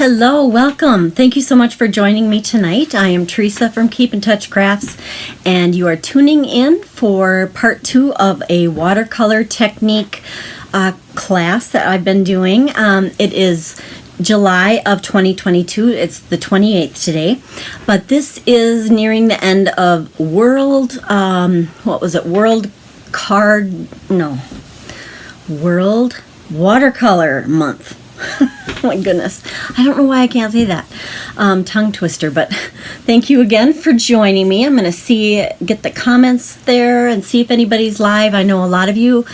Hello, welcome. Thank you so much for joining me tonight. I am Teresa from Keep in Touch Crafts, and you are tuning in for part 2 of a watercolor technique class that I've been doing. It is July of 2022. It's the 28th today, but this is nearing the end of World Watercolor Month. Oh my goodness. I don't know why I can't say that. Tongue twister, but thank you again for joining me. I'm going to get the comments there and see if anybody's live. I know a lot of you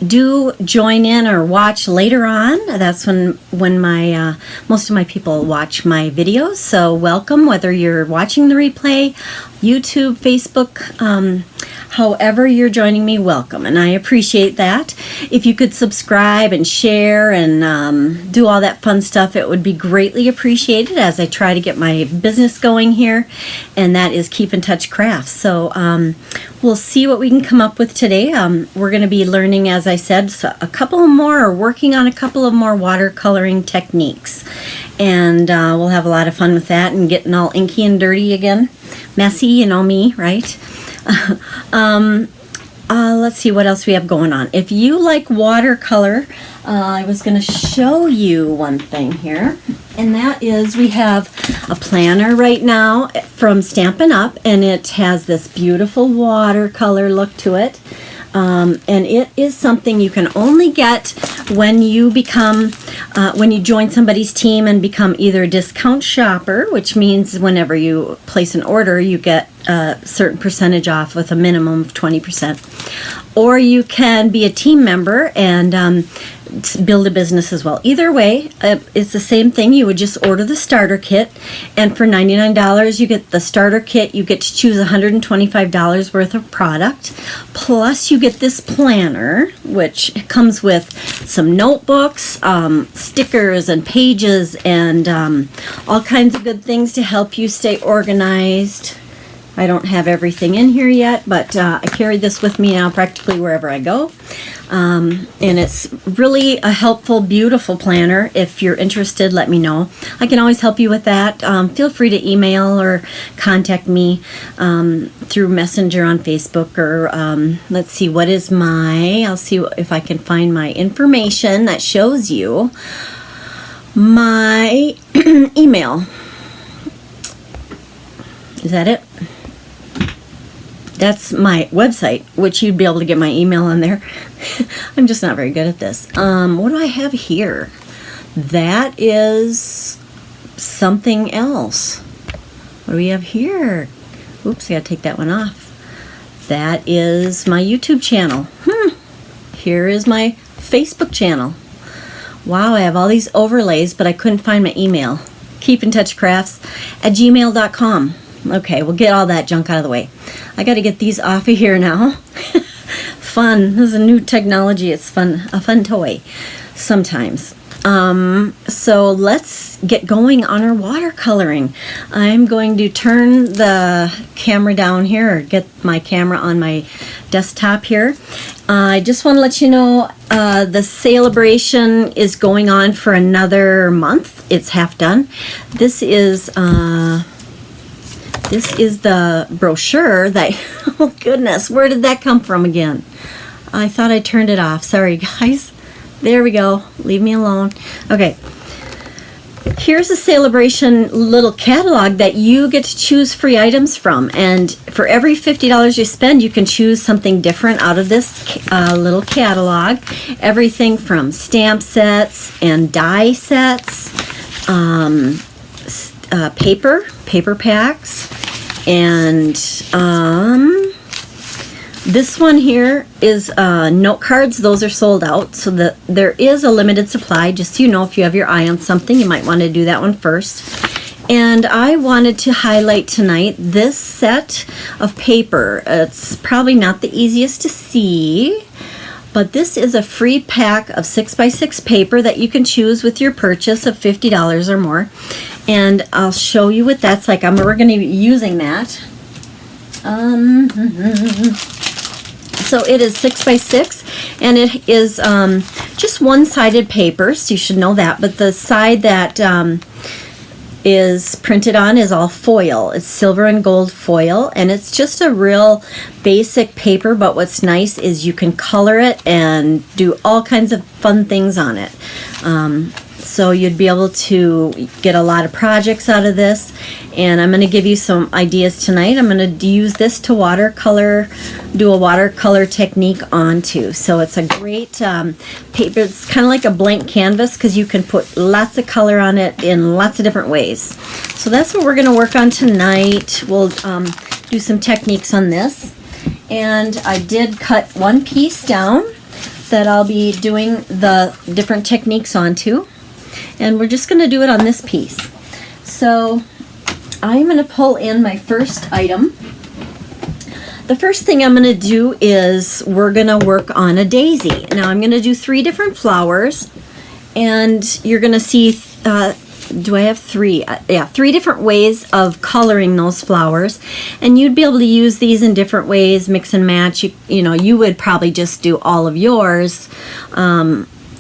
do join in or watch later on. That's when my most of my people watch my videos. So welcome, whether you're watching the replay, YouTube, Facebook, however you're joining me, welcome, and I appreciate that. If you could subscribe and share and do all that fun stuff, it would be greatly appreciated as I try to get my business going here, and that is Keep in Touch Crafts. So we'll see what we can come up with today. We're going to be learning, as I said, working on a couple of more watercoloring techniques, and we'll have a lot of fun with that and getting all inky and dirty again. Messy, you know me, right? Let's see what else we have going on. If you like watercolor, I was going to show you one thing here, and that is we have a planner right now from Stampin' Up, and it has this beautiful watercolor look to it. And it is something you can only get when you join somebody's team and become either a discount shopper, which means whenever you place an order, you get a certain percentage off with a minimum of 20%, or you can be a team member and build a business as well. Either way, it's the same thing. You would just order the starter kit, and for $99 you get the starter kit. You get to choose $125 worth of product, plus you get this planner, which comes with some notebooks, stickers and pages, and all kinds of good things to help you stay organized. I don't have everything in here yet, but I carry this with me now practically wherever I go. And it's really a helpful, beautiful planner. If you're interested, let me know. I can always help you with that. Feel free to email or contact me through Messenger on Facebook, or let's see, I'll see if I can find my information that shows you my email. Is that it? That's my website, which you'd be able to get my email on there. I'm just not very good at this. What do I have here? That is something else. What do we have here? Oops, I gotta take that one off. That is my YouTube channel. Here is my Facebook channel. Wow, I have all these overlays, but I couldn't find my email. keepintouchcrafts@gmail.com. Okay, we'll get all that junk out of the way. I got to get these off of here now. Fun. This is a new technology. It's fun, a fun toy sometimes. So let's get going on our watercoloring. I'm going to turn the camera down here, or get my camera on my desktop here. I just want to let you know the celebration is going on for another month. It's half done. This is the brochure that, oh goodness, where did that come from again? I thought I turned it off. Sorry, guys. There we go. Leave me alone. Okay. Here's a celebration little catalog that you get to choose free items from. And for every $50 you spend, you can choose something different out of this little catalog. Everything from stamp sets and die sets, paper packs, and this one here is note cards. Those are sold out, so that there is a limited supply. Just so you know, if you have your eye on something, you might want to do that one first. And I wanted to highlight tonight this set of paper. It's probably not the easiest to see, but this is a free pack of 6x6 paper that you can choose with your purchase of $50 or more. And I'll show you what that's like. We're going to be using that. So it is 6x6, and it is just one-sided paper, so you should know that, but the side that is printed on is all foil. It's silver and gold foil, and it's just a real basic paper, but what's nice is you can color it and do all kinds of fun things on it. So you'd be able to get a lot of projects out of this, and I'm going to give you some ideas tonight. I'm going to use this to watercolor, do a watercolor technique onto. So it's a great paper. It's kind of like a blank canvas because you can put lots of color on it in lots of different ways. So that's what we're going to work on tonight. We'll do some techniques on this, and I did cut one piece down that I'll be doing the different techniques onto. And we're just going to do it on this piece. So I'm going to pull in my first item. The first thing I'm going to do is we're going to work on a daisy. Now I'm going to do 3 different flowers, and you're going to see, do I have 3? Yeah, 3 different ways of coloring those flowers. And you'd be able to use these in different ways, mix and match. You know, you would probably just do all of yours.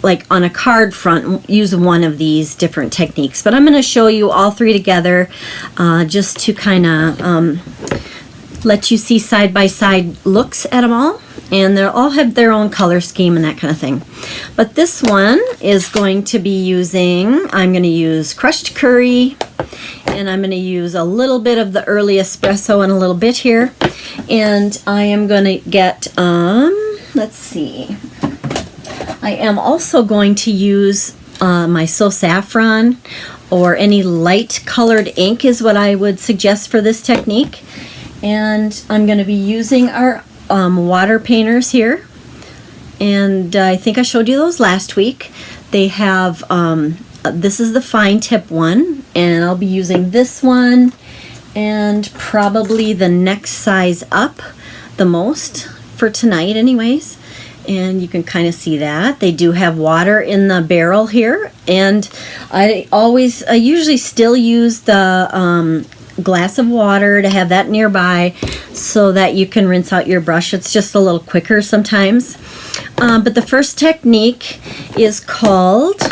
Like on a card front, use one of these different techniques. But I'm going to show you all 3 together just to kind of let you see side-by-side looks at them all. And they'll all have their own color scheme and that kind of thing. But this one is going to be I'm going to use crushed curry, and I'm going to use a little bit of the early espresso and a little bit here. And I am going to get, let's see. I am also going to use my So Saffron, or any light colored ink is what I would suggest for this technique. And I'm going to be using our water painters here. And I think I showed you those last week. They have, this is the fine tip one, and I'll be using this one and probably the next size up the most for tonight anyways. And you can kind of see that. They do have water in the barrel here. And I usually still use the glass of water to have that nearby so that you can rinse out your brush. It's just a little quicker sometimes. But the first technique is called,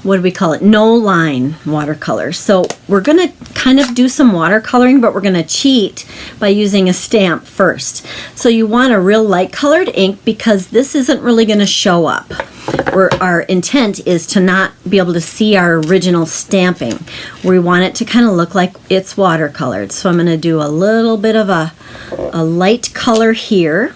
what do we call it? No line watercolor. So we're going to kind of do some watercoloring, but we're going to cheat by using a stamp first. So you want a real light colored ink because this isn't really going to show up. Our intent is to not be able to see our original stamping. We want it to kind of look like it's watercolored. So I'm going to do a little bit of a light color here.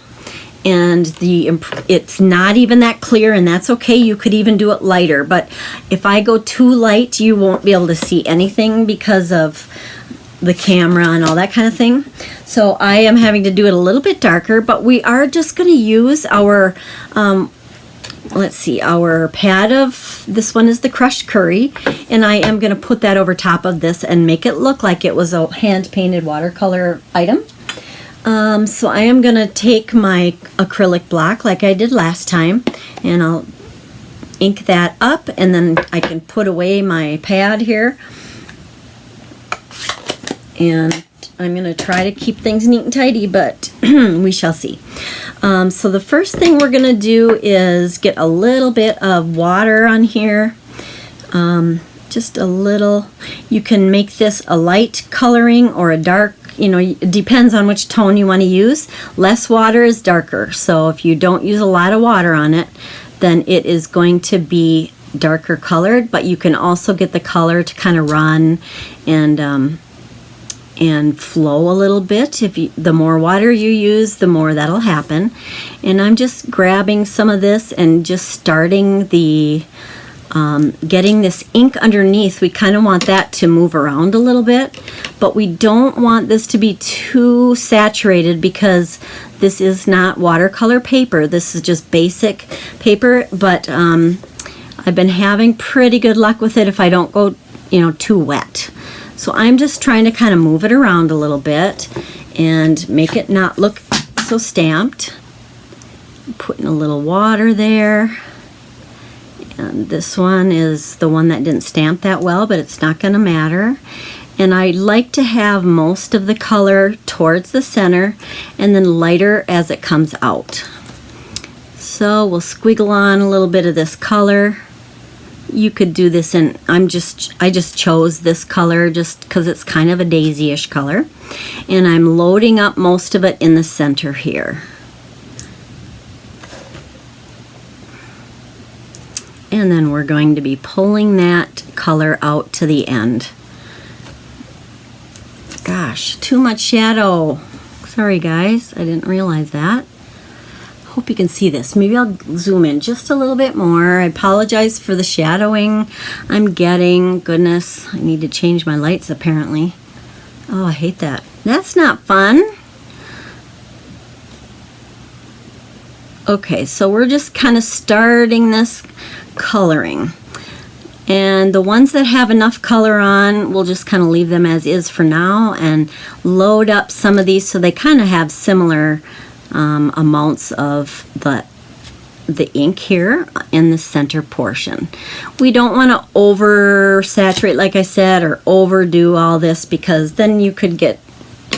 And it's not even that clear, and that's okay. You could even do it lighter, but if I go too light, you won't be able to see anything because of the camera and all that kind of thing. So I am having to do it a little bit darker, but we are just going to use our, let's see, our pad of, this one is the crushed curry, and I am going to put that over top of this and make it look like it was a hand-painted watercolor item. So I am going to take my acrylic block like I did last time, and I'll ink that up, and then I can put away my pad here. And I'm going to try to keep things neat and tidy, but we shall see. So the first thing we're going to do is get a little bit of water on here. Just a little. You can make this a light coloring or a dark. You know, it depends on which tone you want to use. Less water is darker. So if you don't use a lot of water on it, then it is going to be darker colored, but you can also get the color to kind of run and flow a little bit. The more water you use, the more that'll happen. And I'm just grabbing some of this and just starting the getting this ink underneath. We kind of want that to move around a little bit, but we don't want this to be too saturated because this is not watercolor paper. This is just basic paper, but I've been having pretty good luck with it if I don't go, too wet. So I'm just trying to kind of move it around a little bit and make it not look so stamped. Putting a little water there. And this one is the one that didn't stamp that well, but it's not going to matter. And I like to have most of the color towards the center and then lighter as it comes out. So we'll squiggle on a little bit of this color. You could do this in, I just chose this color just because it's kind of a daisy-ish color. And I'm loading up most of it in the center here. And then we're going to be pulling that color out to the end. Gosh, too much shadow. Sorry guys, I didn't realize that. Hope you can see this. Maybe I'll zoom in just a little bit more. I apologize for the shadowing I'm getting. Goodness, I need to change my lights apparently. Oh, I hate that. That's not fun. Okay, so we're just kind of starting this coloring. And the ones that have enough color on, we'll just kind of leave them as is for now and load up some of these so they kind of have similar amounts of the ink here in the center portion. We don't want to oversaturate, like I said, or overdo all this because then you could get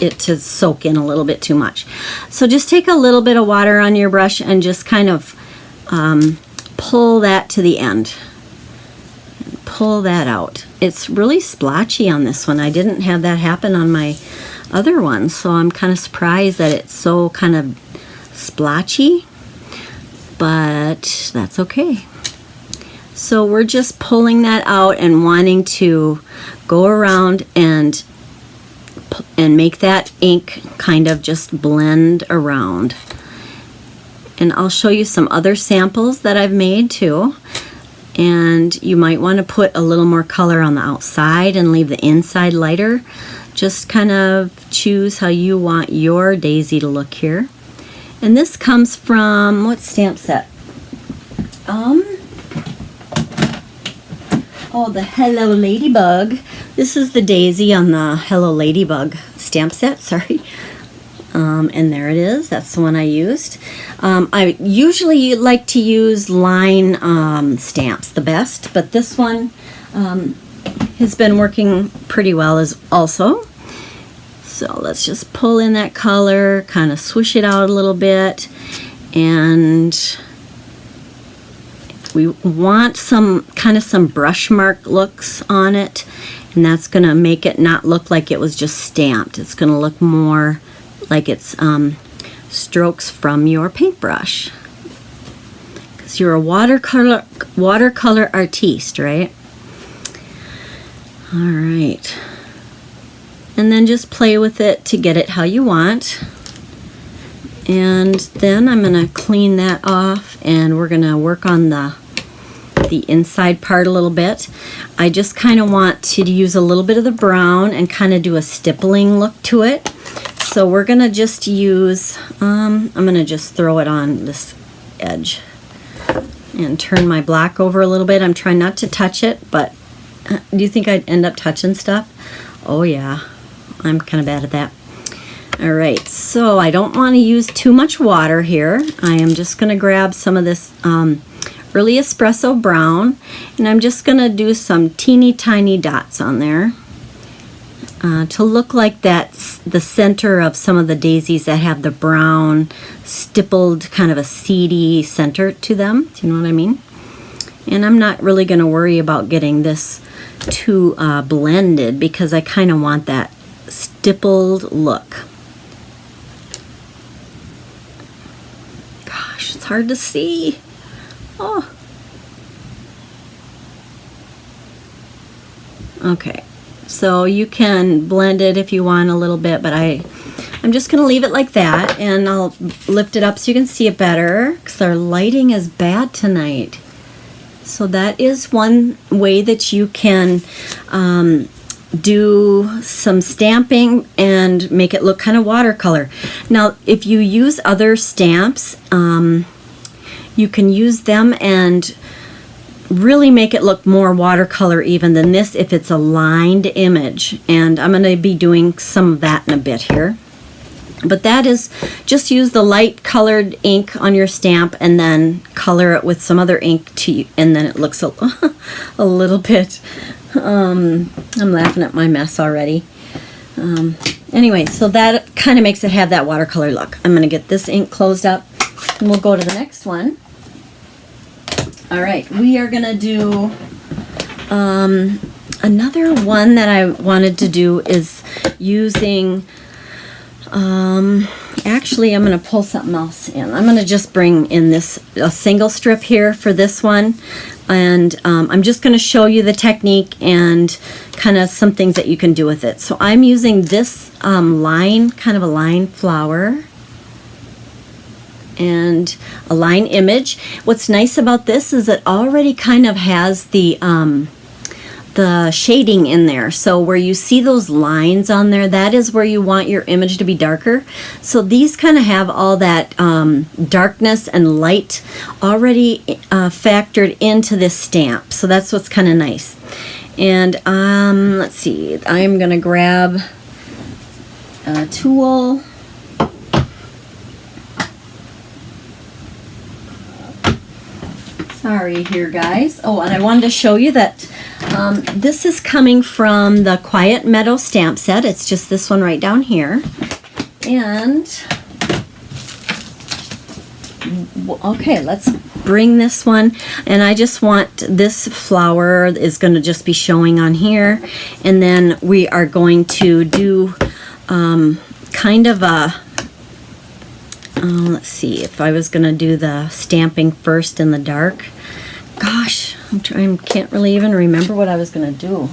it to soak in a little bit too much. So just take a little bit of water on your brush and just kind of pull that to the end. Pull that out. It's really splotchy on this one. I didn't have that happen on my other ones, so I'm kind of surprised that it's so kind of splotchy, but that's okay. So we're just pulling that out and wanting to go around and make that ink kind of just blend around. And I'll show you some other samples that I've made too. And you might want to put a little more color on the outside and leave the inside lighter. Just kind of choose how you want your daisy to look here. And this comes from, what stamp set? Oh, the Hello Ladybug. This is the daisy on the Hello Ladybug stamp set, sorry. And there it is. That's the one I used. I usually like to use line stamps the best, but this one has been working pretty well as also. So let's just pull in that color, kind of swish it out a little bit, and we want some brush mark looks on it, and that's going to make it not look like it was just stamped. It's going to look more like it's strokes from your paintbrush, because you're a watercolor artiste, right? All right. And then just play with it to get it how you want. And then I'm going to clean that off, and we're going to work on the inside part a little bit. I just kind of want to use a little bit of the brown and kind of do a stippling look to it. So we're going to just use, I'm going to just throw it on this edge and turn my black over a little bit. I'm trying not to touch it, but do you think I'd end up touching stuff? Oh yeah. I'm kind of bad at that. All right, so I don't want to use too much water here. I am just going to grab some of this early espresso brown, and I'm just going to do some teeny tiny dots on there to look like that's the center of some of the daisies that have the brown stippled kind of a seedy center to them. Do you know what I mean? And I'm not really going to worry about getting this too blended because I kind of want that stippled look. Gosh, it's hard to see. Oh. Okay, so you can blend it if you want a little bit, but I'm just going to leave it like that, and I'll lift it up so you can see it better because our lighting is bad tonight. So that is one way that you can do some stamping and make it look kind of watercolor. Now, if you use other stamps, you can use them and really make it look more watercolor even than this if it's a lined image. And I'm going to be doing some of that in a bit here. But that is, just use the light colored ink on your stamp and then color it with some other ink and then it looks a little bit, I'm laughing at my mess already. Anyway, so that kind of makes it have that watercolor look. I'm going to get this ink closed up And we'll go to the next one. All right, we are gonna do another one that I wanted to do is using, actually I'm gonna pull something else in. I'm gonna just bring in a single strip here for this one. And I'm just going to show you the technique and kind of some things that you can do with it. So I'm using this line, kind of a line flower and a line image. What's nice about this is it already kind of has the shading in there. So where you see those lines on there, that is where you want your image to be darker. So these kind of have all that darkness and light already factored into this stamp. So that's what's kind of nice. And let's see, I'm gonna grab a tool. Sorry here, guys. Oh, and I wanted to show you that this is coming from the Quiet Meadow stamp set. It's just this one right down here. And, okay, let's bring this one. And I just want this flower is going to just be showing on here. And then we are going to do kind of a, let's see, if I was going to do the stamping first in the dark. Gosh, I can't really even remember what I was going to do.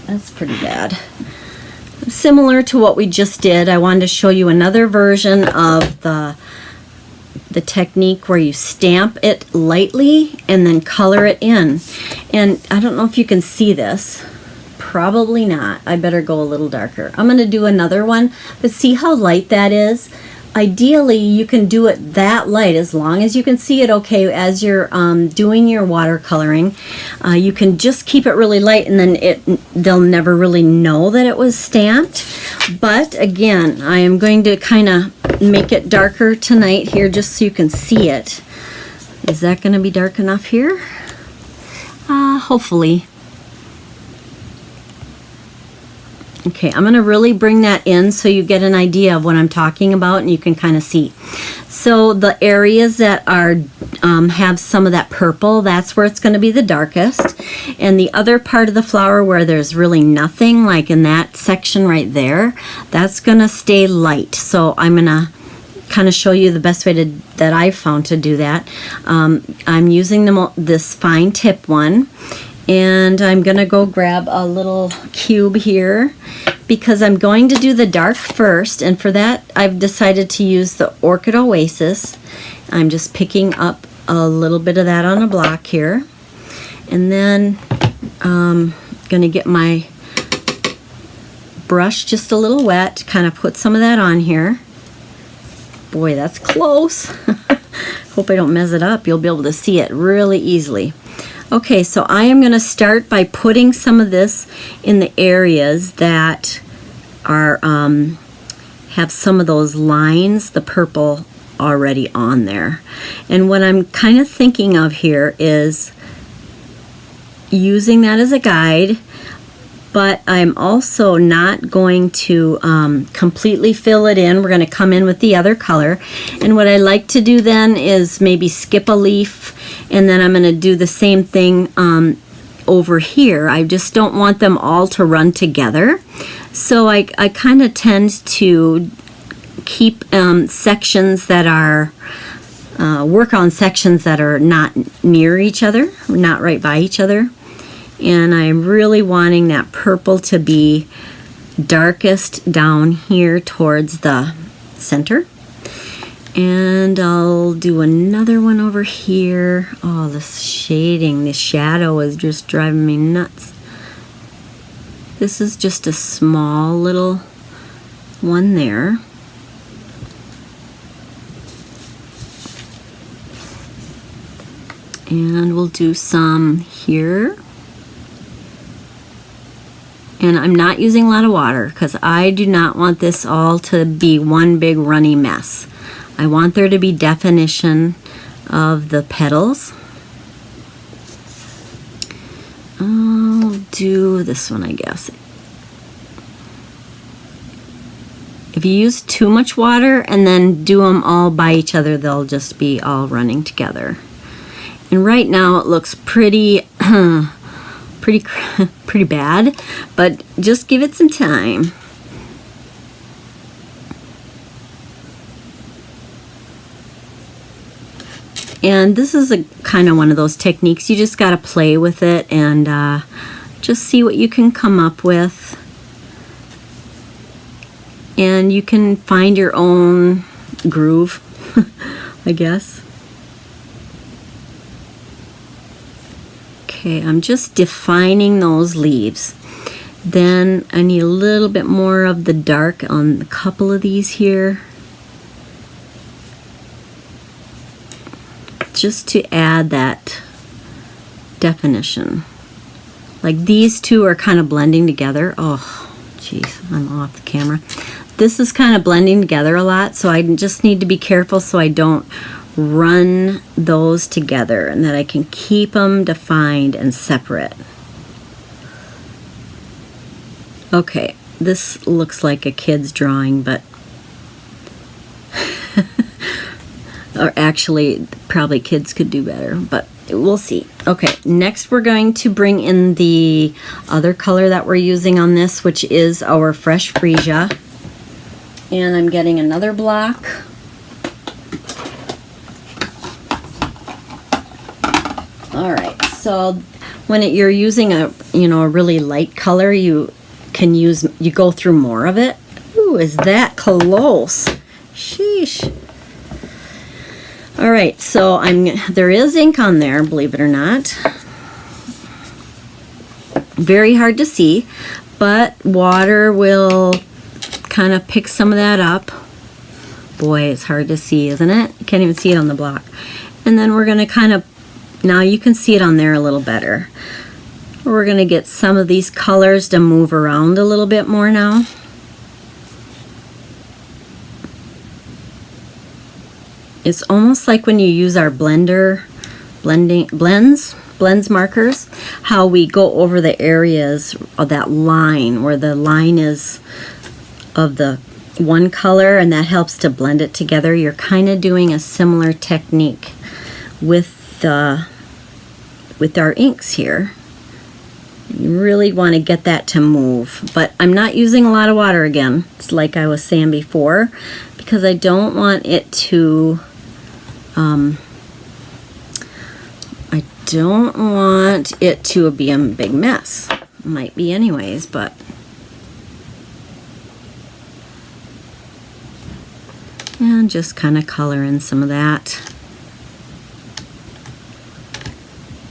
That's pretty bad. Similar to what we just did, I wanted to show you another version of the technique where you stamp it lightly and then color it in. And I don't know if you can see this. Probably not. I better go a little darker. I'm going to do another one, but see how light that is? Ideally, you can do it that light as long as you can see it okay as you're doing your watercoloring. You can just keep it really light and then they'll never really know that it was stamped. But again, I am going to kind of make it darker tonight here just so you can see it. Is that going to be dark enough here? Hopefully. Okay, I'm going to really bring that in so you get an idea of what I'm talking about and you can kind of see. So the areas that are have some of that purple, that's where it's going to be the darkest. And the other part of the flower where there's really nothing, like in that section right there, that's going to stay light. So I'm going to kind of show you the best way that I've found to do that. I'm using this fine tip one. And I'm going to go grab a little cube here because I'm going to do the dark first. And for that, I've decided to use the Orchid Oasis. I'm just picking up a little bit of that on a block here. And then I'm going to get my brush just a little wet, kind of put some of that on here. Boy, that's close. Hope I don't mess it up. You'll be able to see it really easily. Okay, so I am going to start by putting some of this in the areas that are have some of those lines, the purple already on there. And what I'm kind of thinking of here is using that as a guide, but I'm also not going to completely fill it in. We're going to come in with the other color. And what I like to do then is maybe skip a leaf, and then I'm going to do the same thing over here. I just don't want them all to run together. So I kind of tend to keep sections that are, work on sections that are not near each other, not right by each other. And I'm really wanting that purple to be darkest down here towards the center. And I'll do another one over here. Oh, this shading, this shadow is just driving me nuts. This is just a small little one there. And we'll do some here. And I'm not using a lot of water because I do not want this all to be one big runny mess. I want there to be definition of the petals. I'll do this one, I guess. If you use too much water and then do them all by each other, they'll just be all running together. And right now it looks pretty, pretty bad, but just give it some time. And this is a kind of one of those techniques. You just got to play with it and just see what you can come up with. And you can find your own groove, I guess. Okay, I'm just defining those leaves. Then I need a little bit more of the dark on a couple of these here, just to add that definition. Like these two are kind of blending together. Oh, geez, I'm off the camera. This is kind of blending together a lot, so I just need to be careful so I don't run those together and that I can keep them defined and separate. Okay, this looks like a kid's drawing, but or actually probably kids could do better, but we'll see. Okay, next we're going to bring in the other color that we're using on this, which is our Fresh Freesia. And I'm getting another block. All right, so when you're using a a really light color, you go through more of it. Ooh, is that close? Sheesh. All right, so there is ink on there, believe it or not. Very hard to see, but water will kind of pick some of that up. Boy, it's hard to see, isn't it? You can't even see it on the block. And then we're going to kind of, now you can see it on there a little better. We're going to get some of these colors to move around a little bit more now. It's almost like when you use our blends markers, how we go over the areas of that line, where the line is of the one color, and that helps to blend it together. You're kind of doing a similar technique with our inks here. You really want to get that to move, but I'm not using a lot of water again. It's like I was saying before, because I don't want it to be a big mess. Might be anyways, but and just kind of color in some of that.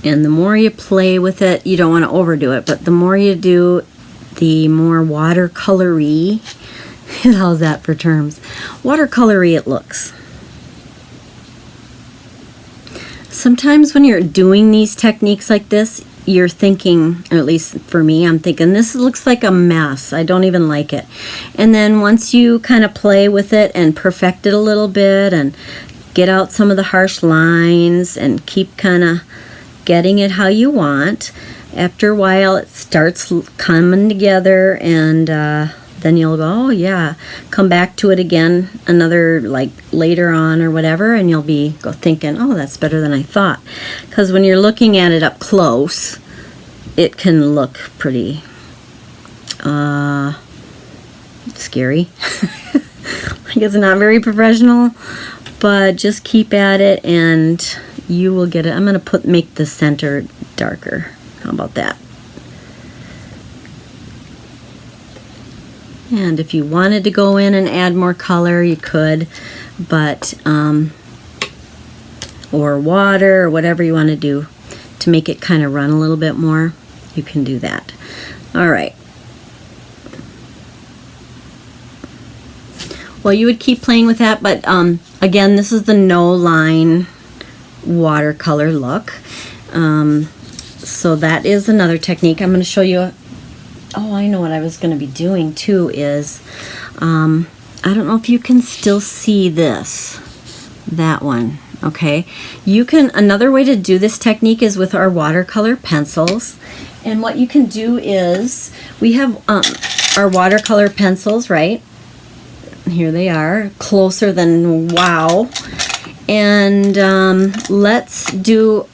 And the more you play with it, you don't want to overdo it, but the more you do, the more watercolory, how's that for terms? Watercolory it looks. Sometimes when you're doing these techniques like this, you're thinking, or at least for me, I'm thinking, this looks like a mess. I don't even like it. And then once you kind of play with it and perfect it a little bit and get out some of the harsh lines and keep kind of getting it how you want, after a while it starts coming together, and then you'll go, oh yeah, come back to it again another, like later on or whatever, and you'll be thinking, oh, that's better than I thought. Because when you're looking at it up close, it can look pretty scary. Like it's not very professional, but just keep at it and you will get it. I'm going to make the center darker. How about that? And if you wanted to go in and add more color, you could, but or water or whatever you want to do to make it kind of run a little bit more, you can do that. All right. Well, you would keep playing with that, but again, this is the no line watercolor look. So that is another technique. I'm going to show you. Oh, I know what I was going to be doing too is, I don't know if you can still see that one. Okay, you can, another way to do this technique is with our watercolor pencils. And what you can do is, we have our watercolor pencils, right? Here they are, closer than wow. And let's do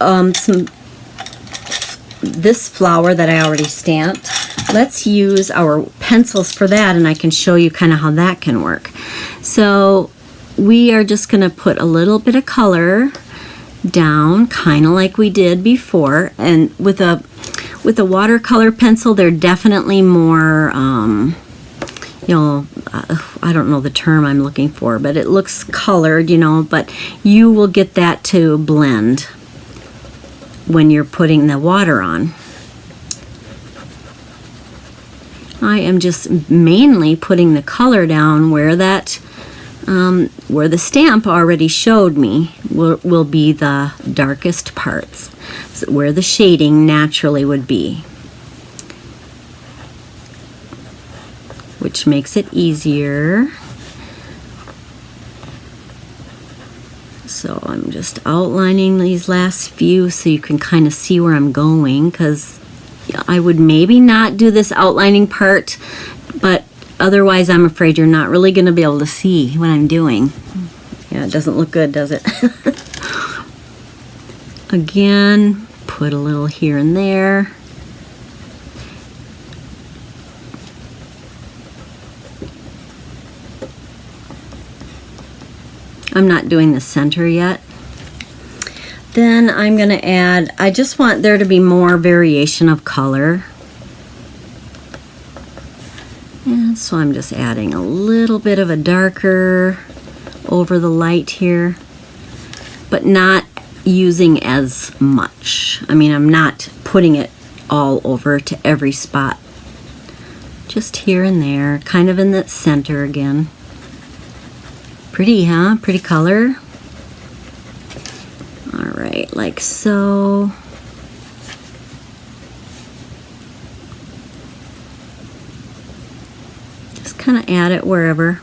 this flower that I already stamped. Let's use our pencils for that, and I can show you kind of how that can work. So we are just going to put a little bit of color down, kind of like we did before. And with a watercolor pencil, they're definitely more, you know, I don't know the term I'm looking for, but it looks colored, you know, but you will get that to blend when you're putting the water on. I am just mainly putting the color down where that, where the stamp already showed me will be the darkest parts, so where the shading naturally would be, which makes it easier. So I'm just outlining these last few so you can kind of see where I'm going, because I would maybe not do this outlining part, but otherwise I'm afraid you're not really going to be able to see what I'm doing. Yeah, it doesn't look good, does it? Again, put a little here and there. I'm not doing the center yet. Then I'm going to add, I just want there to be more variation of color. And so I'm just adding a little bit of a darker over the light here, but not using as much. I mean, I'm not putting it all over to every spot. Just here and there, kind of in the center again. Pretty, huh? Pretty color. All right, like so. Just kind of add it wherever.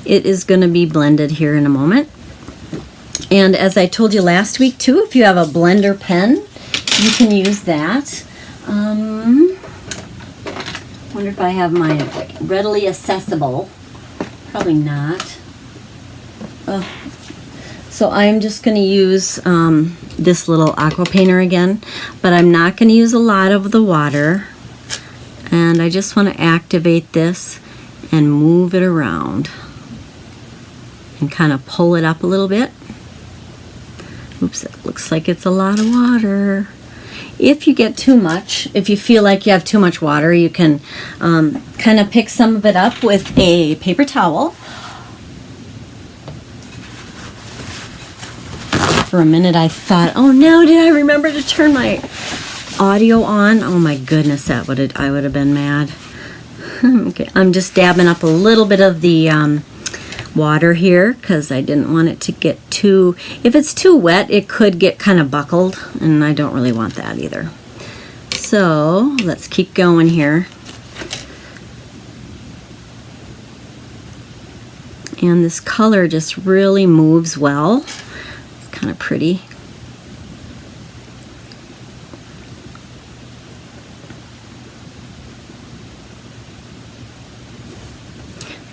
It is going to be blended here in a moment. And as I told you last week too, if you have a blender pen, you can use that. Wonder if I have my readily accessible. Probably not. So I'm just going to use this little aqua painter again, but I'm not going to use a lot of the water. And I just want to activate this and move it around and kind of pull it up a little bit. Oops, it looks like it's a lot of water. If you get too much, if you feel like you have too much water, you can kind of pick some of it up with a paper towel. For a minute I thought, oh no, did I remember to turn my audio on? Oh my goodness, I would have been mad. Okay, I'm just dabbing up a little bit of the water here because I didn't want it to get too, if it's too wet it could get kind of buckled, and I don't really want that either. So let's keep going here. And this color just really moves well. Kind of pretty.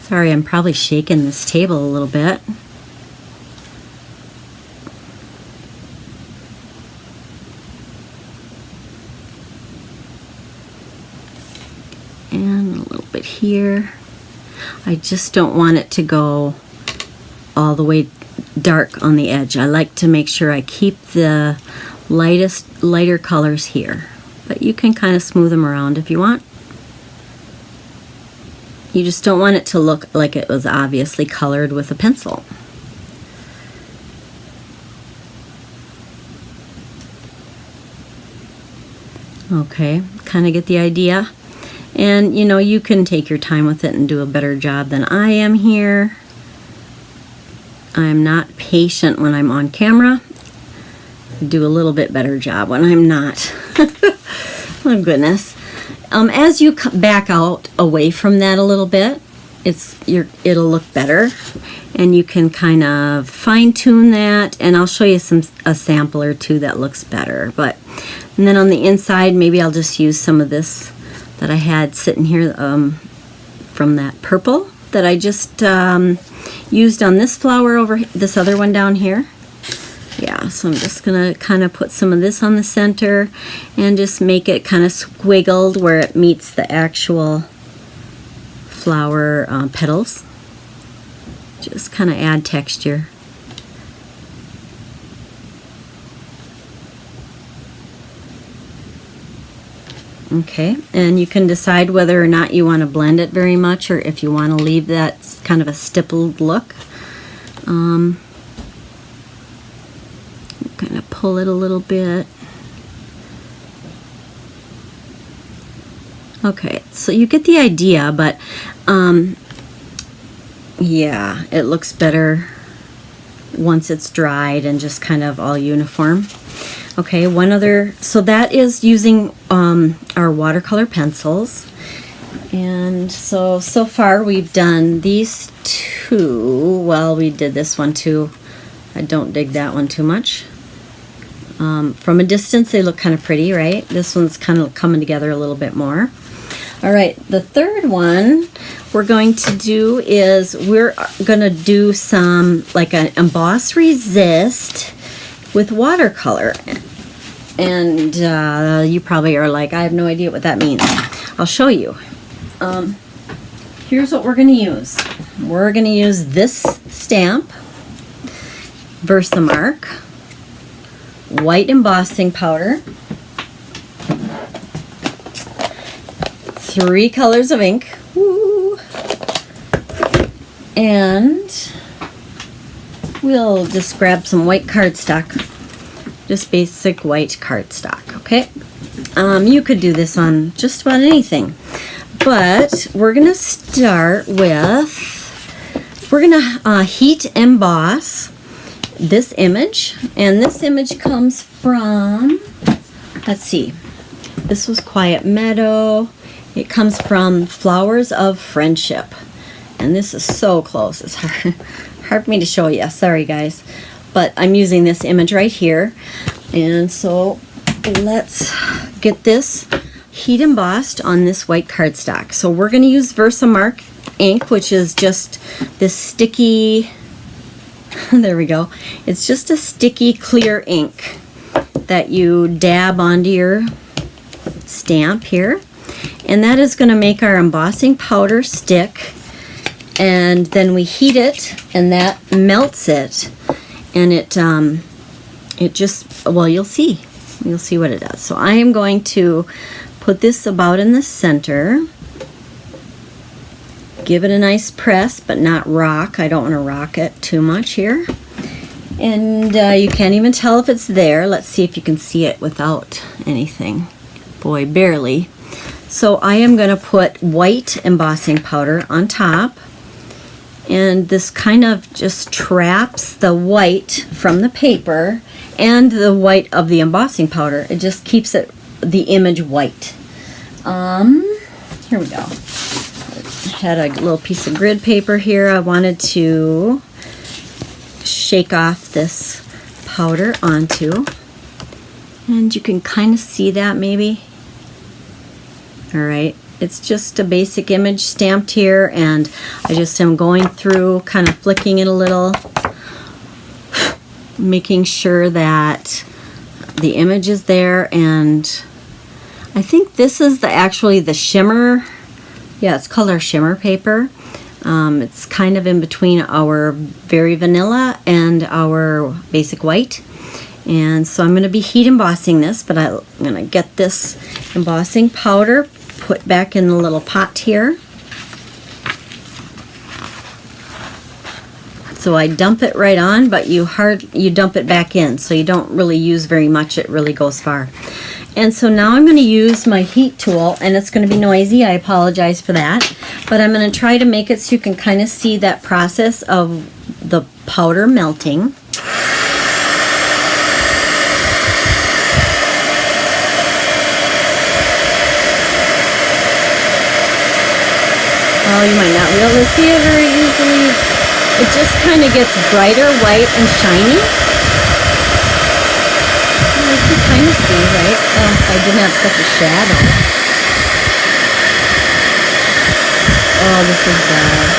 Sorry, I'm probably shaking this table a little bit. And a little bit here. I just don't want it to go all the way dark on the edge. I like to make sure I keep the lighter colors here, but you can kind of smooth them around if you want. You just don't want it to look like it was obviously colored with a pencil. Okay, kind of get the idea. And you know, you can take your time with it and do a better job than I am here. I'm not patient when I'm on camera. I do a little bit better job when I'm not. Oh goodness. As you back out away from that a little bit, it'll look better, and you can kind of fine tune that, and I'll show you a sample or two that looks better. And then on the inside, maybe I'll just use some of this that I had sitting here from that purple that I just used on this flower over this other one down here. Yeah, so I'm just gonna kind of put some of this on the center and just make it kind of squiggled where it meets the actual flower petals. Just kind of add texture. Okay, and you can decide whether or not you want to blend it very much or if you want to leave that kind of a stippled look. Kind of pull it a little bit. Okay, so you get the idea, but yeah, it looks better once it's dried and just kind of all uniform. Okay, one other, so that is using our watercolor pencils. And so far we've done these two. Well, we did this one too. I don't dig that one too much. From a distance they look kind of pretty, right? This one's kind of coming together a little bit more. All right, the third one we're going to do is we're going to do some like an emboss resist with watercolor. And you probably are like, I have no idea what that means. I'll show you. Here's what we're going to use. We're going to use this stamp, Versamark, white embossing powder, 3 colors of ink, woo, and we'll just grab some white cardstock. Just basic white cardstock, okay? You could do this on just about anything. But we're going to start with, we're going to heat emboss this image. And this image comes from, let's see, this was Quiet Meadow. It comes from Flowers of Friendship. And this is so close. It's hard for me to show you. Sorry, guys. But I'm using this image right here. And so let's get this heat embossed on this white cardstock. So we're going to use Versamark ink, which is just this sticky, there we go. It's just a sticky clear ink that you dab onto your stamp here. And that is going to make our embossing powder stick. And then we heat it and that melts it. And it just, well, you'll see what it does. So I am going to put this about in the center, give it a nice press, but not rock. I don't want to rock it too much here. And you can't even tell if it's there. Let's see if you can see it without anything. Boy, barely. So I am going to put white embossing powder on top. And this kind of just traps the white from the paper and the white of the embossing powder. It just keeps it, the image white. Here we go. I had a little piece of grid paper here. I wanted to shake off this powder onto. And you can kind of see that maybe. All right. It's just a basic image stamped here, and I just am going through, kind of flicking it a little, making sure that the image is there. And I think this is actually the shimmer. Yeah, it's called our shimmer paper. It's kind of in between our very vanilla and our basic white. And so I'm going to be heat embossing this, but I'm going to get this embossing powder put back in the little pot here. So I dump it right on, but you dump it back in, so you don't really use very much. It really goes far. And so now I'm going to use my heat tool, and it's going to be noisy. I apologize for that, but I'm going to try to make it so you can kind of see that process of the powder melting. Oh, you might not be able to see it very easily. It just kind of gets brighter white and shiny. You can kind of see, right? Oh, I didn't have such a shadow. Oh, this is bad.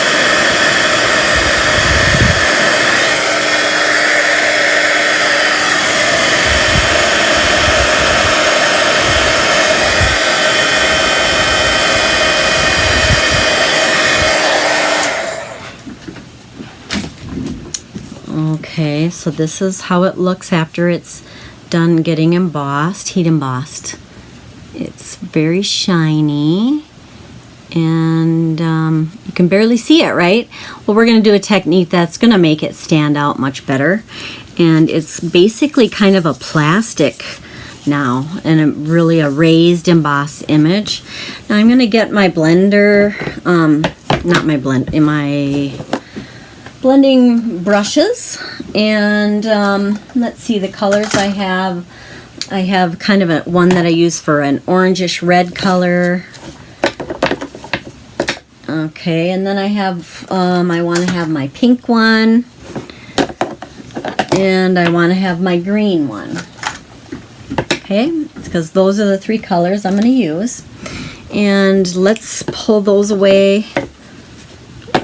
Okay, so this is how it looks after it's done getting embossed, heat embossed. It's very shiny, and you can barely see it, right? Well, we're going to do a technique that's going to make it stand out much better. And it's basically kind of a plastic now, and really a raised embossed image. Now I'm going to get my blender, my blending brushes, and let's see the colors I have. I have kind of one that I use for an orangish red color. Okay, and then I have, I want to have my pink one, and I want to have my green one. Okay, because those are the three colors I'm going to use. And let's pull those away.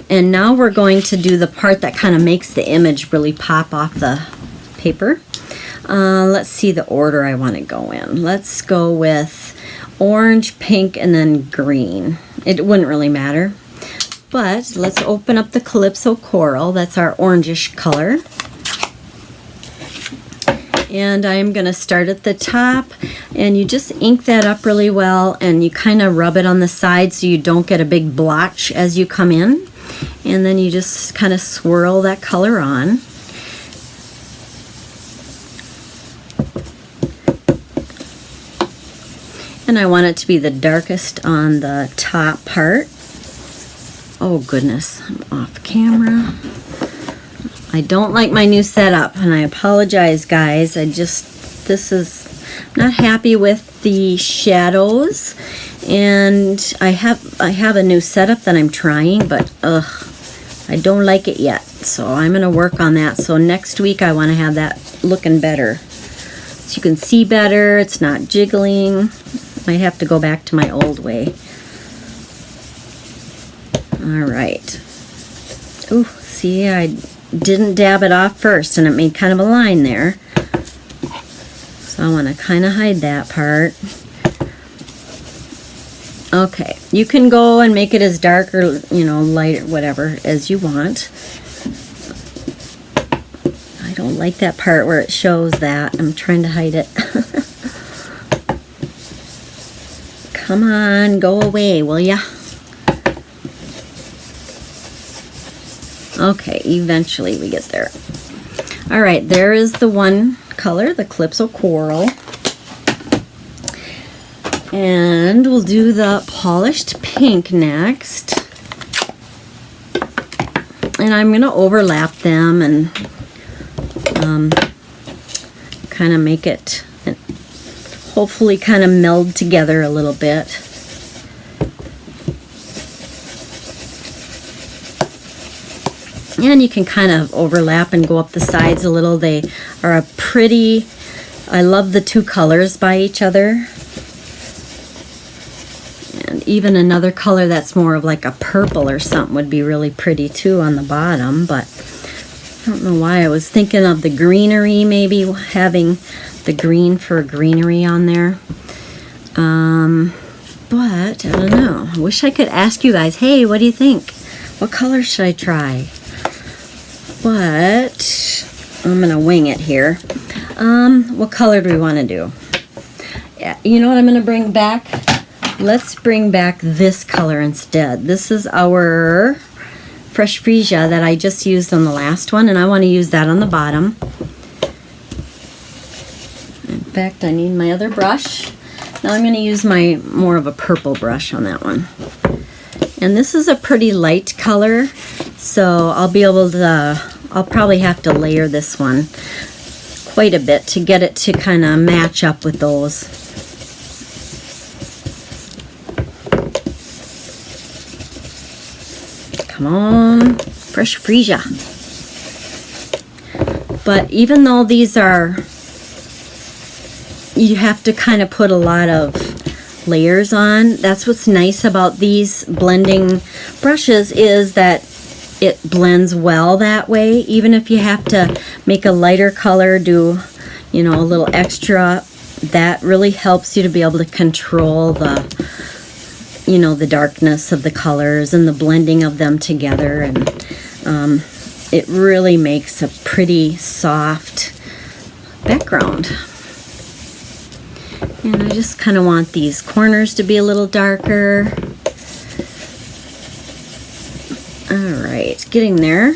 And now we're going to do the part that kind of makes the image really pop off the paper. Let's see the order I want to go in. Let's go with orange, pink, and then green. It wouldn't really matter. But let's open up the Calypso Coral. That's our orangish color. And I'm going to start at the top, and you just ink that up really well, and you kind of rub it on the side so you don't get a big blotch as you come in. And then you just kind of swirl that color on. And I want it to be the darkest on the top part. Oh goodness, I'm off camera. I don't like my new setup, and I apologize, guys. I'm not happy with the shadows, and I have a new setup that I'm trying, but I don't like it yet. So I'm gonna work on that. So next week I want to have that looking better, so you can see better. It's not jiggling. Might have to go back to my old way. All right. Ooh, see, I didn't dab it off first, and it made kind of a line there. So I want to kind of hide that part. Okay, you can go and make it as dark or, light or whatever as you want. I don't like that part where it shows that. I'm trying to hide it. Come on, go away, will ya? Okay, eventually we get there. All right, there is the one color, the Calypso Coral. And we'll do the polished pink next. And I'm going to overlap them and kind of make it, hopefully kind of meld together a little bit. And you can kind of overlap and go up the sides a little. They are a pretty, I love the two colors by each other. And even another color that's more of like a purple or something would be really pretty too on the bottom. But I don't know why I was thinking of the greenery, maybe having the green for greenery on there. But I don't know. I wish I could ask you guys, hey, what do you think? What color should I try? But I'm going to wing it here. What color do we want to do? Yeah, you know what I'm going to bring back? Let's bring back this color instead. This is our Fresh Freesia that I just used on the last one, and I want to use that on the bottom. In fact, I need my other brush. Now I'm going to use my more of a purple brush on that one. And this is a pretty light color, so I'll probably have to layer this one quite a bit to get it to kind of match up with those. Come on, Fresh Freesia. But even though these are, you have to kind of put a lot of layers on. That's what's nice about these blending brushes, is that it blends well that way. Even if you have to make a lighter color, do a little extra, that really helps you to be able to control the the darkness of the colors and the blending of them together. And it really makes a pretty soft background. And I just kind of want these corners to be a little darker. All right, getting there.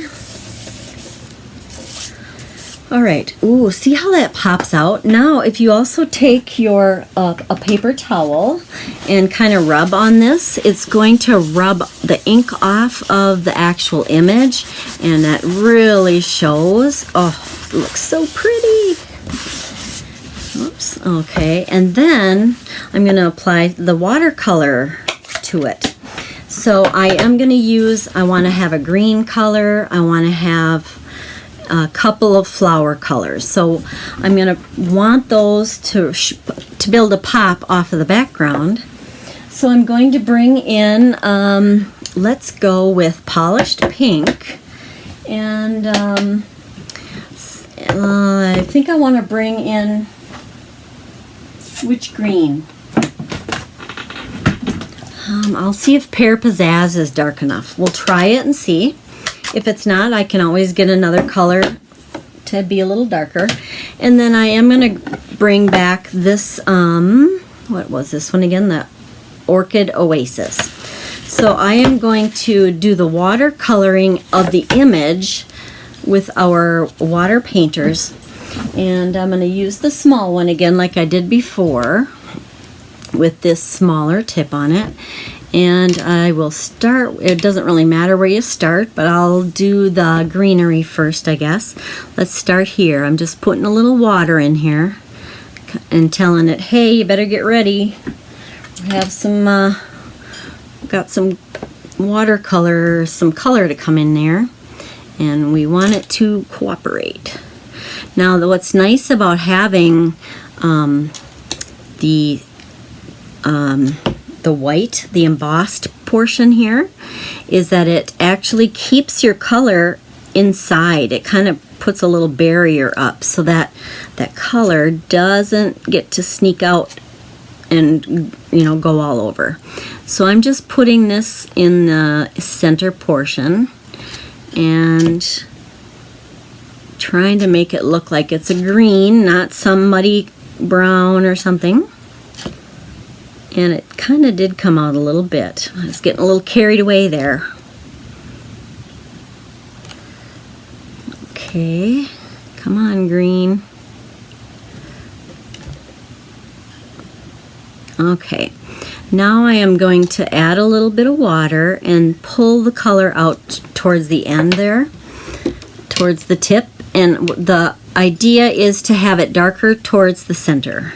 All right, ooh, see how that pops out? Now, if you also take your a paper towel and kind of rub on this, it's going to rub the ink off of the actual image, and that really shows. Oh, it looks so pretty. Oops, okay, and then I'm going to apply the watercolor to it. So I am going to use, I want to have a green color, I want to have a couple of flower colors. So I'm going to want those to be able to pop off of the background. So I'm going to bring in, let's go with polished pink. And I think I want to bring in, which green? I'll see if Pear Pizzazz is dark enough. We'll try it and see. If it's not, I can always get another color to be a little darker. And then I am going to bring back this, what was this one again? The Orchid Oasis. So I am going to do the watercoloring of the image with our water painters. And I'm going to use the small one again like I did before with this smaller tip on it. And I will start, it doesn't really matter where you start, but I'll do the greenery first, I guess. Let's start here. I'm just putting a little water in here and telling it, hey, you better get ready. We have some, got some watercolor, some color to come in there, and we want it to cooperate. Now, what's nice about having the white, the embossed portion here, is that it actually keeps your color inside. It kind of puts a little barrier up so that that color doesn't get to sneak out and, you know, go all over. So I'm just putting this in the center portion and trying to make it look like it's a green, not some muddy brown or something. And it kind of did come out a little bit. I was getting a little carried away there. Okay, come on, green. Okay, now I am going to add a little bit of water and pull the color out towards the end there, towards the tip. And the idea is to have it darker towards the center.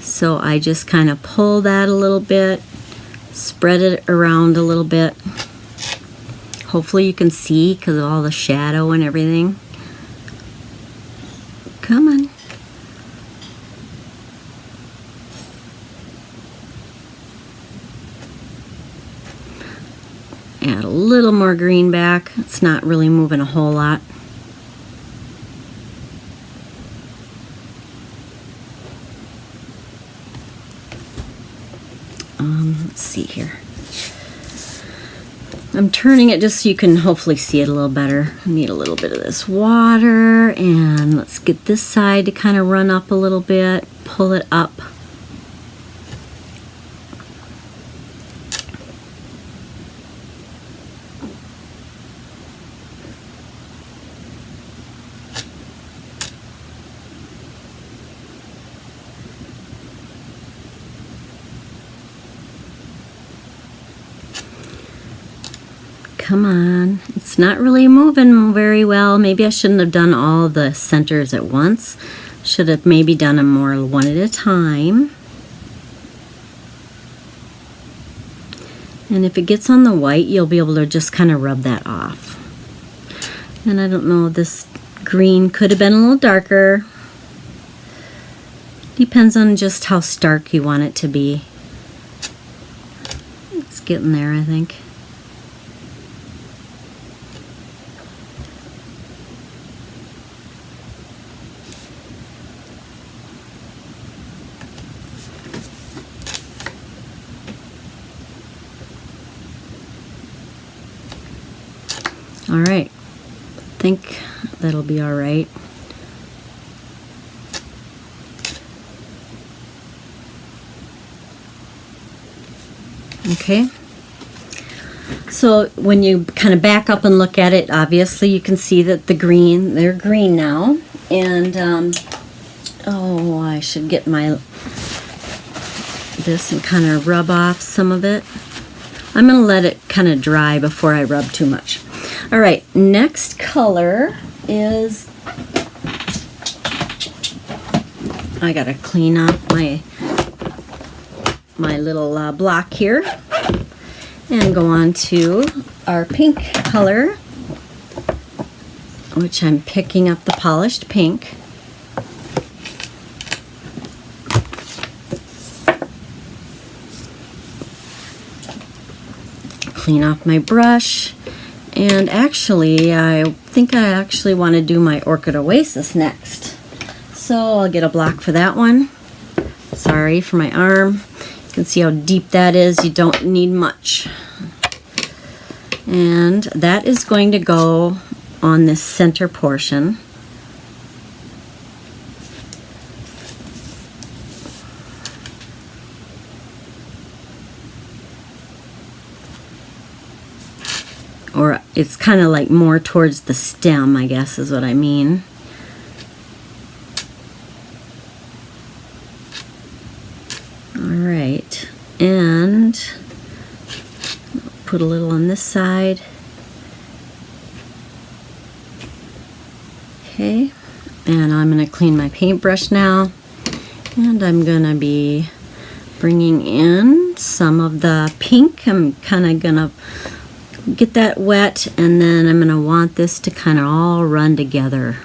So I just kind of pull that a little bit, spread it around a little bit. Hopefully you can see because of all the shadow and everything. Come on. Add a little more green back. It's not really moving a whole lot. Let's see here. I'm turning it just so you can hopefully see it a little better. I need a little bit of this water, and let's get this side to kind of run up a little bit, pull it up. Come on, it's not really moving very well. Maybe I shouldn't have done all the centers at once. Should have maybe done them more one at a time. And if it gets on the white, you'll be able to just kind of rub that off. And I don't know, this green could have been a little darker. Depends on just how stark you want it to be. It's getting there, I think. All right, think that'll be all right. Okay. So when you kind of back up and look at it, obviously you can see that they're green now. And, oh, I should get this and kind of rub off some of it. I'm going to let it kind of dry before I rub too much. All right, next color is, I got to clean up my little block here and go on to our pink color, which I'm picking up the polished pink. Clean off my brush, and actually I think I actually want to do my Orchid Oasis next. So I'll get a block for that one. Sorry for my arm. You can see how deep that is. You don't need much. And that is going to go on this center portion. Or it's kind of like more towards the stem, I guess is what I mean. Alright, and put a little on this side. Okay, and I'm going to clean my paintbrush now, and I'm going to be bringing in some of the pink. I'm kind of going to get that wet, and then I'm going to want this to kind of all run together.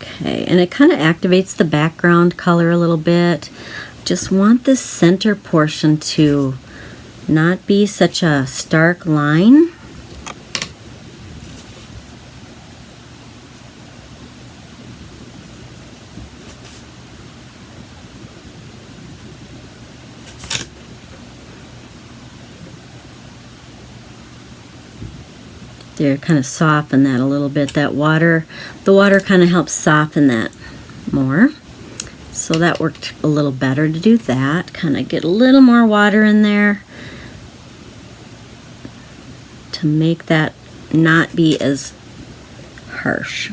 Okay, and it kind of activates the background color a little bit. Just want this center portion to not be such a stark line. There, kind of soften that a little bit. That water, the water kind of helps soften that more. So that worked a little better to do that. Kind of get a little more water in there to make that not be as harsh.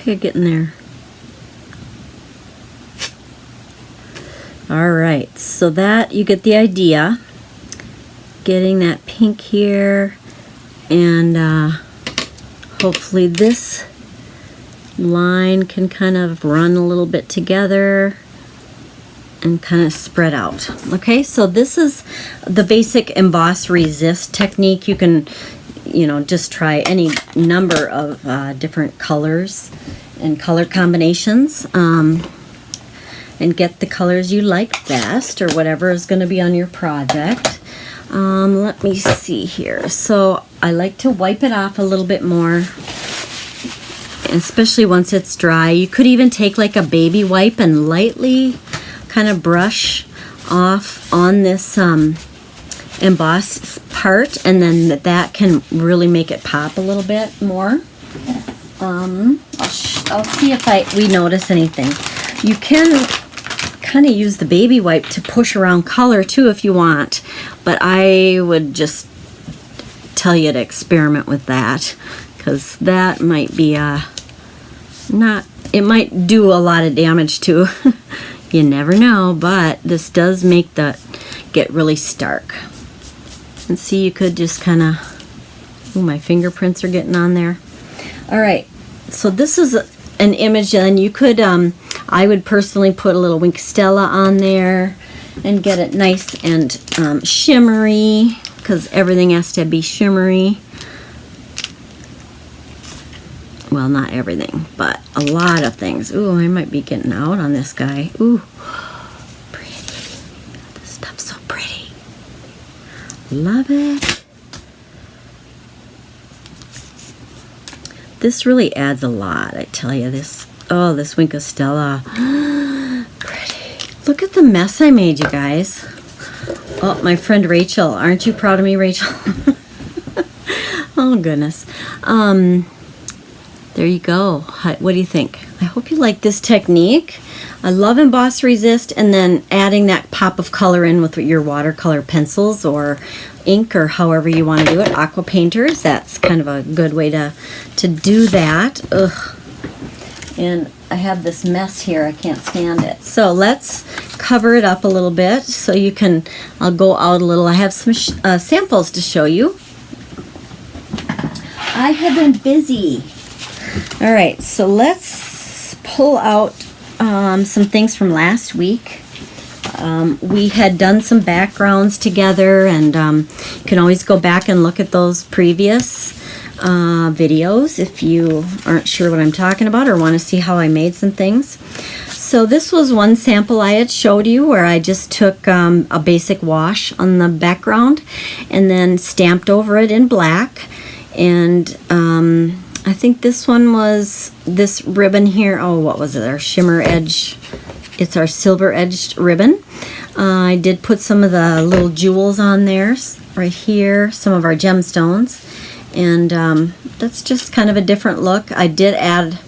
Okay, getting there. All right, so that you get the idea. Getting that pink here, and hopefully this line can kind of run a little bit together and kind of spread out. Okay, so this is the basic emboss resist technique. You can, you know, just try any number of different colors and color combinations, and get the colors you like best, or whatever is going to be on your project. Let me see here. So I like to wipe it off a little bit more, especially once it's dry. You could even take like a baby wipe and lightly kind of brush off on this emboss part, and then that can really make it pop a little bit more. I'll see if we notice anything. You can kind of use the baby wipe to push around color too if you want, but I would just tell you to experiment with that, because that might be it might do a lot of damage too. You never know, but this does make the get really stark. And see, you could just kind of, oh, my fingerprints are getting on there. All right, so this is an image, and you could I would personally put a little Wink Stella on there and get it nice and shimmery, because everything has to be shimmery. Well, not everything, but a lot of things. Ooh, I might be getting out on this guy. Ooh, pretty. This stuff's so pretty. Love it. This really adds a lot, I tell you. This, oh, this Wink Stella. Pretty. Look at the mess I made, you guys. Oh, my friend Rachel. Aren't you proud of me, Rachel? Oh, goodness. There you go. What do you think? I hope you like this technique. I love emboss resist, and then adding that pop of color in with your watercolor pencils or ink, or however you want to do it. Aqua painters, that's kind of a good way to do that. Ugh. And I have this mess here. I can't stand it. So let's cover it up a little bit so you can, I'll go out a little. I have some samples to show you. I have been busy. All right, so let's pull out some things from last week. We had done some backgrounds together, and you can always go back and look at those previous videos if you aren't sure what I'm talking about or want to see how I made some things. So this was one sample I had showed you where I just took a basic wash on the background and then stamped over it in black. And I think this one was this ribbon here. Oh, what was it? Our shimmer edge. It's our silver edged ribbon. I did put some of the little jewels on there right here, some of our gemstones. And that's just kind of a different look. I did add,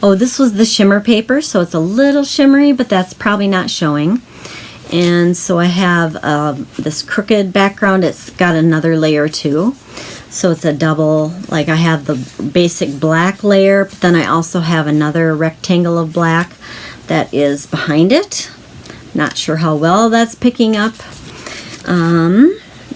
oh, this was the shimmer paper, so it's a little shimmery, but that's probably not showing. And so I have this crooked background. It's got another layer too. So it's a double, like I have the basic black layer, but then I also have another rectangle of black that is behind it. Not sure how well that's picking up.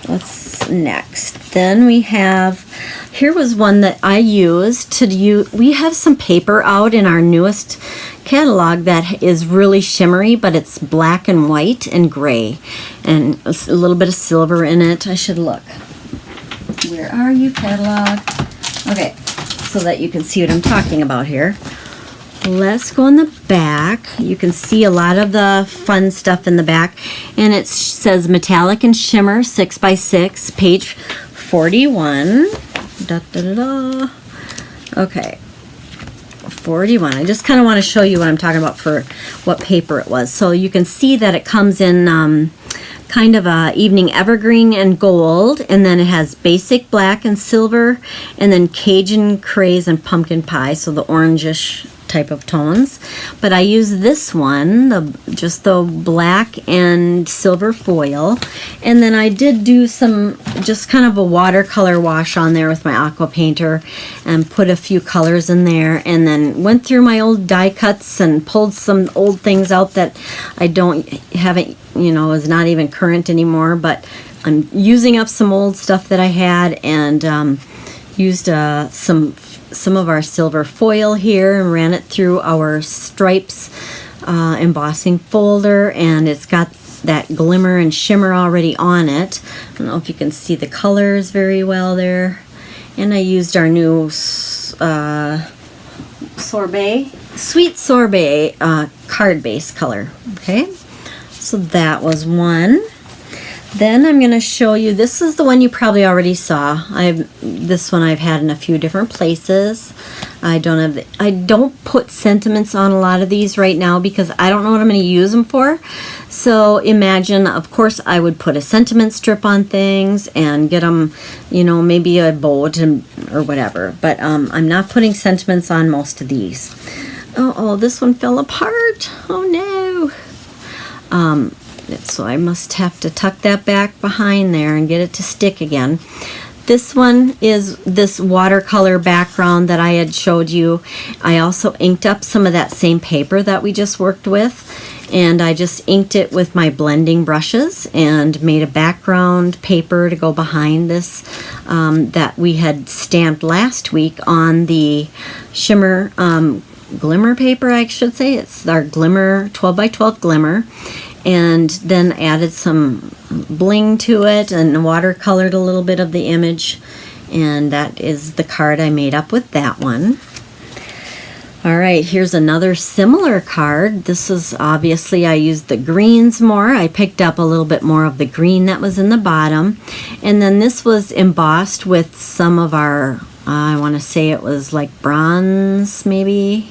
What's next? Then we have, here was one that I used to use. We have some paper out in our newest catalog that is really shimmery, but it's black and white and gray, and a little bit of silver in it. I should look. Where are you, catalog? Okay, so that you can see what I'm talking about here. Let's go in the back. You can see a lot of the fun stuff in the back, and it says metallic and shimmer 6x6, page 41. Da, da, da, da. Okay, 41. I just kind of want to show you what I'm talking about for what paper it was. So you can see that it comes in kind of a evening evergreen and gold, and then it has basic black and silver, and then Cajun craze and pumpkin pie, so the orangish type of tones. But I use this one, just the black and silver foil, and then I did do some just kind of a watercolor wash on there with my aqua painter and put a few colors in there, and then went through my old die cuts and pulled some old things out that I haven't, you know, is not even current anymore, but I'm using up some old stuff that I had, and used some of our silver foil here and ran it through our stripes embossing folder, and it's got that glimmer and shimmer already on it. I don't know if you can see the colors very well there. And I used our new sweet sorbet card base color. Okay, so that was one. Then I'm going to show you, this is the one you probably already saw. This one I've had in a few different places. I don't put sentiments on a lot of these right now because I don't know what I'm going to use them for. So imagine, of course, I would put a sentiment strip on things and get them, you know, maybe a boat or whatever. But I'm not putting sentiments on most of these. Oh, this one fell apart. Oh no. So I must have to tuck that back behind there and get it to stick again. This one is this watercolor background that I had showed you. I also inked up some of that same paper that we just worked with, and I just inked it with my blending brushes and made a background paper to go behind this that we had stamped last week on the shimmer glimmer paper, I should say. It's our glimmer, 12 by 12 glimmer. And then added some bling to it and watercolored a little bit of the image. And that is the card I made up with that one. All right, here's another similar card. This is obviously I used the greens more. I picked up a little bit more of the green that was in the bottom. And then this was embossed with some of our, I want to say it was like bronze maybe,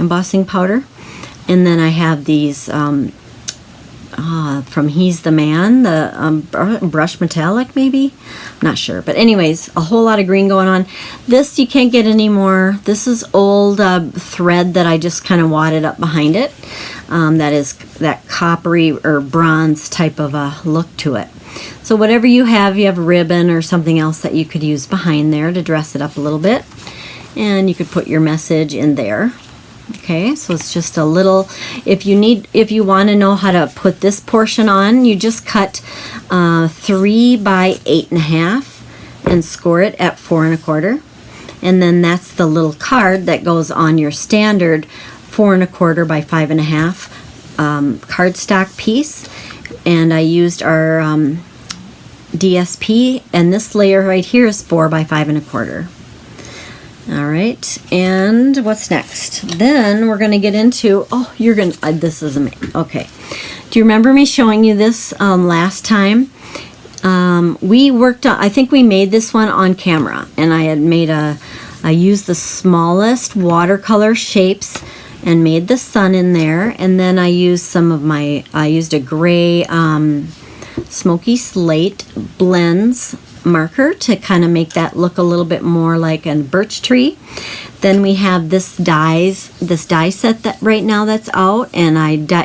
embossing powder. And then I have these from He's the Man, the brush metallic maybe, I'm not sure, but anyways, a whole lot of green going on. This you can't get anymore. This is old thread that I just kind of wadded up behind it. That is that coppery or bronze type of a look to it. So whatever you have ribbon or something else that you could use behind there to dress it up a little bit, and you could put your message in there. Okay, so it's just a little, if you want to know how to put this portion on, you just cut 3 by 8.5 and score it at 4 1/4. And then that's the little card that goes on your standard 4 1/4 by 5.5 cardstock piece. And I used our DSP, and this layer right here is 4 by 5 1/4. All right, and what's next? Then we're going to get into, this is amazing. Okay, do you remember me showing you this last time? We worked on, I think we made this one on camera, and I used the smallest watercolor shapes and made the sun in there, and then I used I used a gray smoky slate blends marker to kind of make that look a little bit more like a birch tree. Then we have this die set that right now that's out, and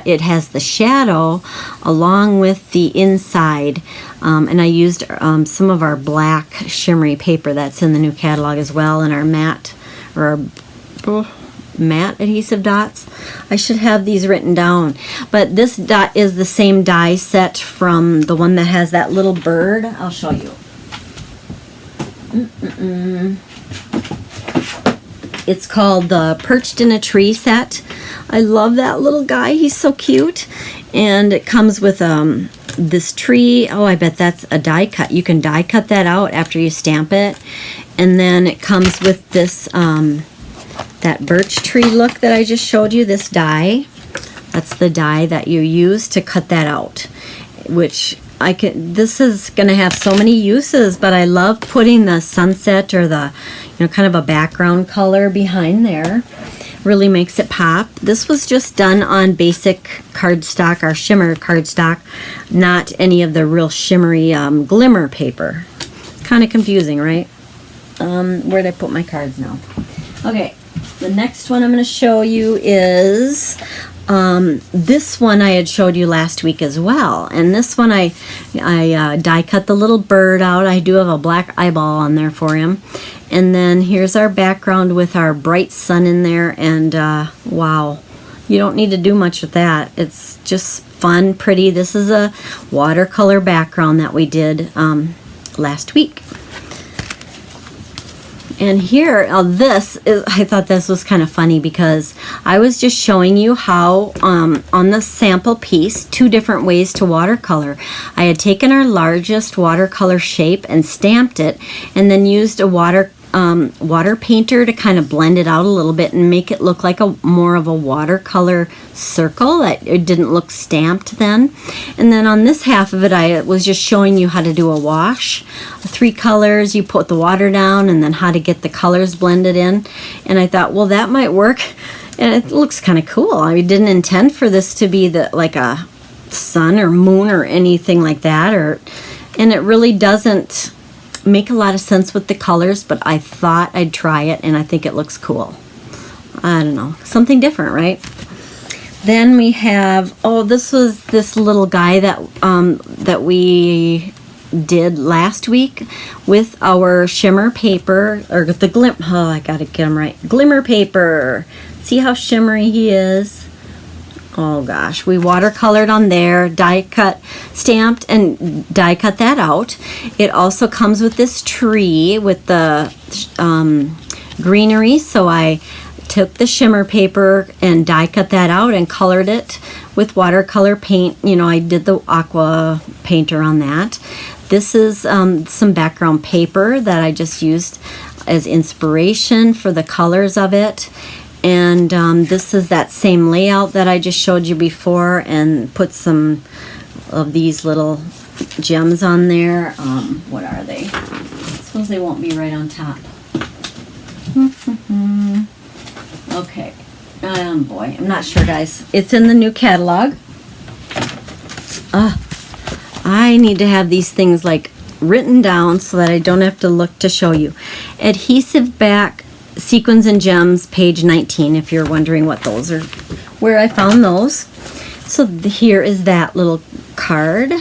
it has the shadow along with the inside, and I used some of our black shimmery paper that's in the new catalog as well, and our matte adhesive dots. I should have these written down, but this dot is the same die set from the one that has that little bird. I'll show you. It's called the Perched in a Tree set. I love that little guy. He's so cute. And it comes with this tree. Oh, I bet that's a die cut. You can die cut that out after you stamp it. And then it comes with this that birch tree look that I just showed you, this die. That's the die that you use to cut that out, which this is going to have so many uses, but I love putting the sunset or the, kind of a background color behind there. Really makes it pop. This was just done on basic cardstock, our shimmer cardstock, not any of the real shimmery glimmer paper. Kind of confusing, right? Where'd I put my cards now? Okay, the next one I'm going to show you is this one I had showed you last week as well, and this one I die cut the little bird out. I do have a black eyeball on there for him, and then here's our background with our bright sun in there, and wow, you don't need to do much with that. It's just fun, pretty. This is a watercolor background that we did last week. And here, I thought this was kind of funny because I was just showing you how on the sample piece, 2 different ways to watercolor. I had taken our largest watercolor shape and stamped it, and then used a water painter to kind of blend it out a little bit and make it look like more of a watercolor circle, that it didn't look stamped then. And then on this half of it, I was just showing you how to do a wash. 3 colors, you put the water down, and then how to get the colors blended in. And I thought, well, that might work, and it looks kind of cool. I didn't intend for this to be like a sun or moon or anything like that, and it really doesn't make a lot of sense with the colors, but I thought I'd try it, and I think it looks cool. I don't know, something different, right? Then we have, this was this little guy that we did last week with our shimmer paper, or the I gotta get them right, glimmer paper. See how shimmery he is? Oh gosh, we watercolored on there, die cut, stamped, and die cut that out. It also comes with this tree with the greenery, so I took the shimmer paper and die cut that out and colored it with watercolor paint. You know, I did the aqua painter on that. This is some background paper that I just used as inspiration for the colors of it. And this is that same layout that I just showed you before, and put some of these little gems on there. What are they? I suppose they won't be right on top. Okay. Boy, I'm not sure, guys. It's in the new catalog. I need to have these things like written down so that I don't have to look to show you. Adhesive back sequins and gems, page 19, if you're wondering what those are, where I found those. So here is that little card.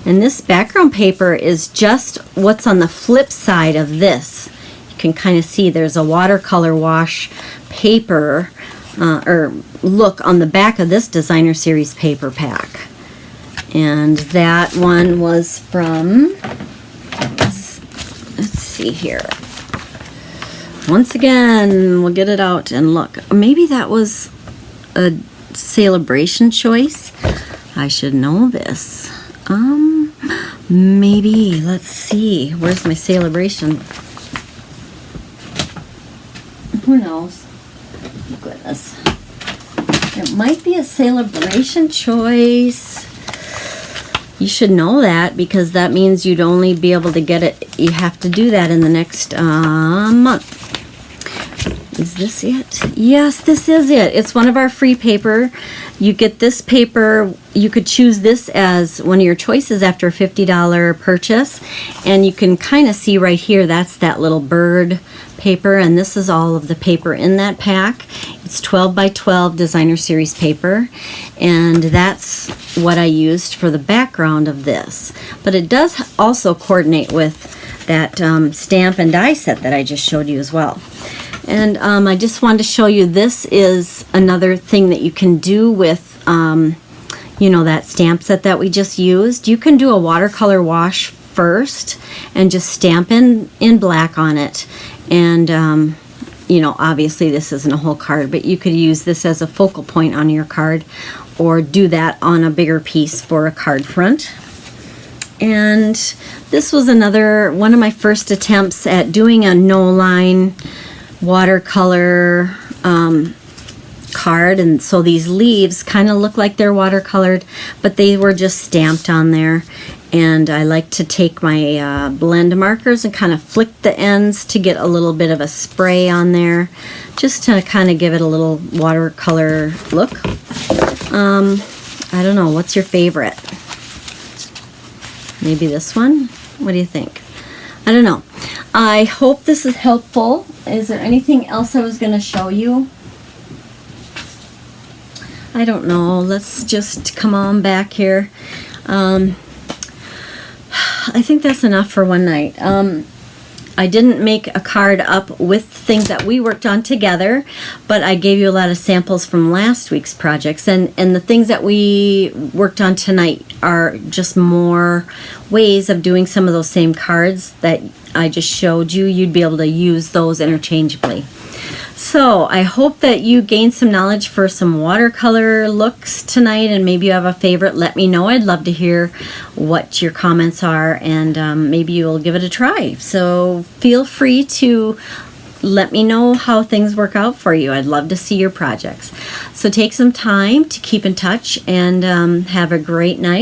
And this background paper is just what's on the flip side of this. You can kind of see there's a watercolor wash paper or look on the back of this designer series paper pack. And that one was from, let's see here. Once again, we'll get it out and look. Maybe that was a celebration choice. I should know this. Maybe, let's see. Where's my celebration? Who knows? Goodness. It might be a celebration choice. You should know that, because that means you'd only be able to get it. You have to do that in the next month. Is this it? Yes, this is it. It's one of our free paper. You get this paper. You could choose this as one of your choices after a $50 purchase. And you can kind of see right here, that's that little bird paper. And this is all of the paper in that pack. It's 12 by 12 designer series paper. And that's what I used for the background of this. But it does also coordinate with that stamp and die set that I just showed you as well. And I just wanted to show you, this is another thing that you can do with, you know, that stamp set that we just used. You can do a watercolor wash first and just stamp in black on it. And, you know, obviously this isn't a whole card, but you could use this as a focal point on your card, or do that on a bigger piece for a card front. And this was another one of my first attempts at doing a no-line watercolor card, and so these leaves kind of look like they're watercolored, but they were just stamped on there. And I like to take my blend markers and kind of flick the ends to get a little bit of a spray on there, just to kind of give it a little watercolor look. I don't know, what's your favorite? Maybe this one? What do you think? I don't know. I hope this is helpful. Is there anything else I was going to show you? I don't know. Let's just come on back here. I think that's enough for one night. I didn't make a card up with things that we worked on together, but I gave you a lot of samples from last week's projects, and the things that we worked on tonight are just more ways of doing some of those same cards that I just showed you. You'd be able to use those interchangeably. So I hope that you gained some knowledge for some watercolor looks tonight, and maybe you have a favorite. Let me know. I'd love to hear what your comments are, and maybe you'll give it a try. So feel free to let me know how things work out for you. I'd love to see your projects. So take some time to keep in touch, and have a great night.